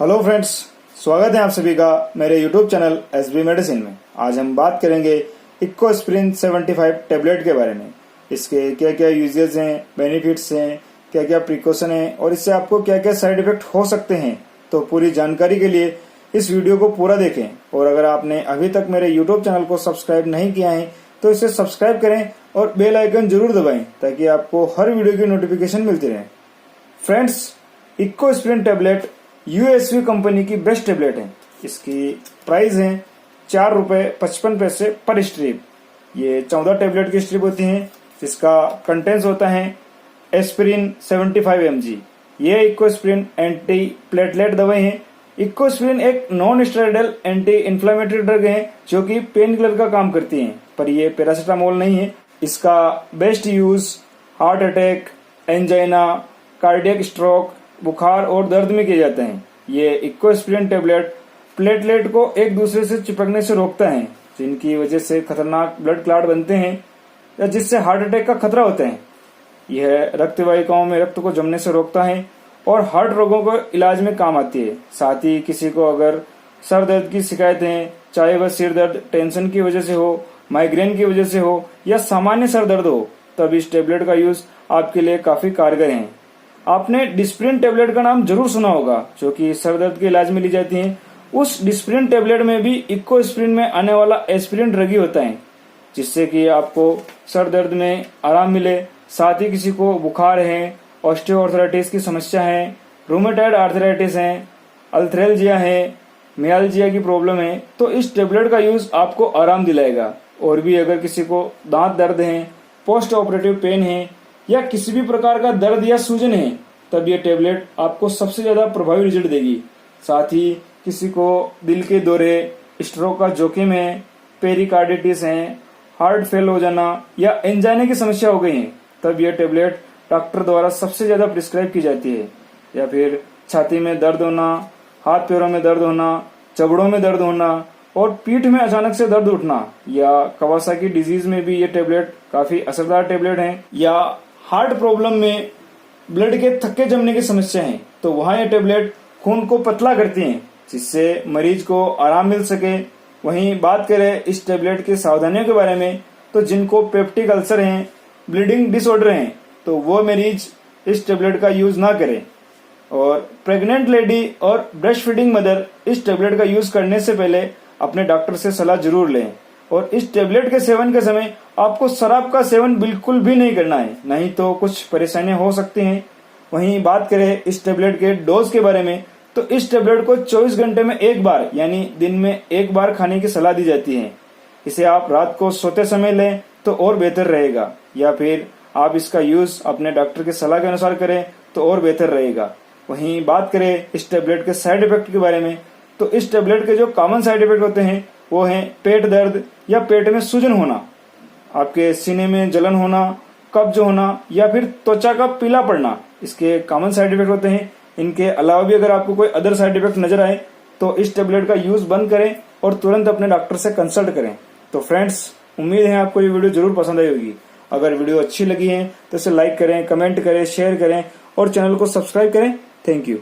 Hello friends, स्वागत है आप सभी का मेरे यूट्यूब चैनल sbmedicine में। आज हम बात करेंगे इकोस्प्रिन 75 टेबलेट के बारे में। इसके क्या क्या यूजेस हैं, बेनिफिट्स हैं, क्या क्या प्रिकॉशन हैं और इससे आपको क्या क्या साइड इफेक्ट हो सकते हैं। तो पूरी जानकारी के लिए इस वीडियो को पूरा देखें और अगर आपने अभी तक मेरे यूट्यूब चैनल को सब्सक्राइब नहीं किया है तो इसे सब्सक्राइब करें और बेल आइकन जरूर दबाएं ताकि आपको हर वीडियो की नोटिफिकेशन मिलती रहे। Friends, Ecosprin tablet USV company की बेस्ट टेबलेट है। इसकी प्राइस है ₹4.55 पर स्ट्रिप। ये 14 टेबलेट की स्ट्रिप होती है जिसका कंटेंट्स होता है एस्पिरिन 75 mg। ये इकोस्प्रिन एंटी प्लेटलेट दवाई है। इकोस्प्रिन एक non steroidal anti inflammatory drug है जो कि पेन किलर का काम करती है, पर यह पैरासिटामोल नहीं है। इसका best use heart attack, angina, cardiac stroke, बुखार और दर्द में किए जाते हैं। ये इकोस्प्रिन टेबलेट प्लेटलेट को एक दूसरे से चिपकने से रोकता है, जिनकी वजह से खतरनाक ब्लड क्लॉट बनते हैं या जिससे हार्ट अटैक का खतरा होता है। यह रक्त वाहिकाओं में रक्त को जमने से रोकता है और हार्ट रोगों को इलाज में काम आती है। साथ ही किसी को अगर सर दर्द की शिकायत है, चाहे वह सिर दर्द टेंशन की वजह से हो, माइग्रेन की वजह से हो या सामान्य सर दर्द हो, तब इस टेबलेट का यूज आपके लिए काफी कारगर है। आपने डिस्प्रिन टेबलेट का नाम जरूर सुना होगा जो कि सर दर्द के इलाज में ली जाती है। उस डिस्प्रिन टेबलेट में भी इकोस्प्रिन में आने वाला एस्पिरिन ड्रग ही होता है, जिससे कि आपको सर दर्द में आराम मिले। साथ ही किसी को बुखार है, ऑस्टियोआर्थराइटिस की समस्या है, रूमेटॉइड आर्थराइटिस है, अल्थ्रेल्जिया है, मियाल्जिया की प्रॉब्लम है, तो इस टेबलेट का यूज आपको आराम दिलाएगा। और भी अगर किसी को दांत दर्द है, पोस्ट ऑपरेटिव पेन है या किसी भी प्रकार का दर्द या सूजन है, तब ये टेबलेट आपको सबसे ज्यादा प्रभावी रिजल्ट देगी। साथ ही किसी को दिल के दौरे, स्ट्रोक का जोखिम है, पेरिकार्डिटिस है, हार्ट फेल हो जाना या एंजाइना की समस्या हो गई है, तब यह टेबलेट डॉक्टर द्वारा सबसे ज्यादा प्रिस्क्राइब की जाती है। या फिर छाती में दर्द होना, हाथ पैरों में दर्द होना, जबड़ों में दर्द होना और पीठ में अचानक से दर्द उठना या कवासाकी डिजीज में भी ये टेबलेट काफी असरदार टेबलेट है। या हार्ट प्रॉब्लम में ब्लड के थक्के जमने की समस्या है, तो वहां ये टेबलेट खून को पतला करती हैं जिससे मरीज को आराम मिल सके। वहीं बात करें इस टेबलेट की सावधानियों के बारे में, तो जिनको पेप्टिक अल्सर हैं, ब्लीडिंग डिसऑर्डर हैं, तो वो मरीज इस टेबलेट का यूज ना करें। और प्रेग्नेंट लेडी और ब्रेस्ट फीडिंग मदर इस टेबलेट का यूज करने से पहले अपने डॉक्टर से सलाह जरूर लें। और इस टेबलेट के सेवन के समय आपको शराब का सेवन बिल्कुल भी नहीं करना है, नहीं तो कुछ परेशानियां हो सकती हैं। वहीं बात करें इस टेबलेट के डोज के बारे में, तो इस टेबलेट को 24 घंटे में एक बार यानी दिन में एक बार खाने की सलाह दी जाती है। इसे आप रात को सोते समय लें तो और बेहतर रहेगा, या फिर आप इसका यूज अपने डॉक्टर की सलाह के अनुसार करें तो और बेहतर रहेगा। वहीं बात करें इस टेबलेट के साइड इफेक्ट के बारे में, तो इस टेबलेट के जो कॉमन साइड इफेक्ट होते हैं वो हैं पेट दर्द या पेट में सूजन होना, आपके सीने में जलन होना, कब्ज होना या फिर त्वचा का पीला पड़ना। इसके कॉमन साइड इफेक्ट होते हैं। इनके अलावा भी अगर आपको कोई अदर साइड इफेक्ट नजर आए तो इस टेबलेट का यूज बंद करें और तुरंत अपने डॉक्टर से कंसल्ट करें। तो फ्रेंड्स, उम्मीद है आपको ये वीडियो जरूर पसंद आई होगी। अगर वीडियो अच्छी लगी है तो इसे लाइक करें, कमेंट करें, शेयर करें और चैनल को सब्सक्राइब करें। Thank you.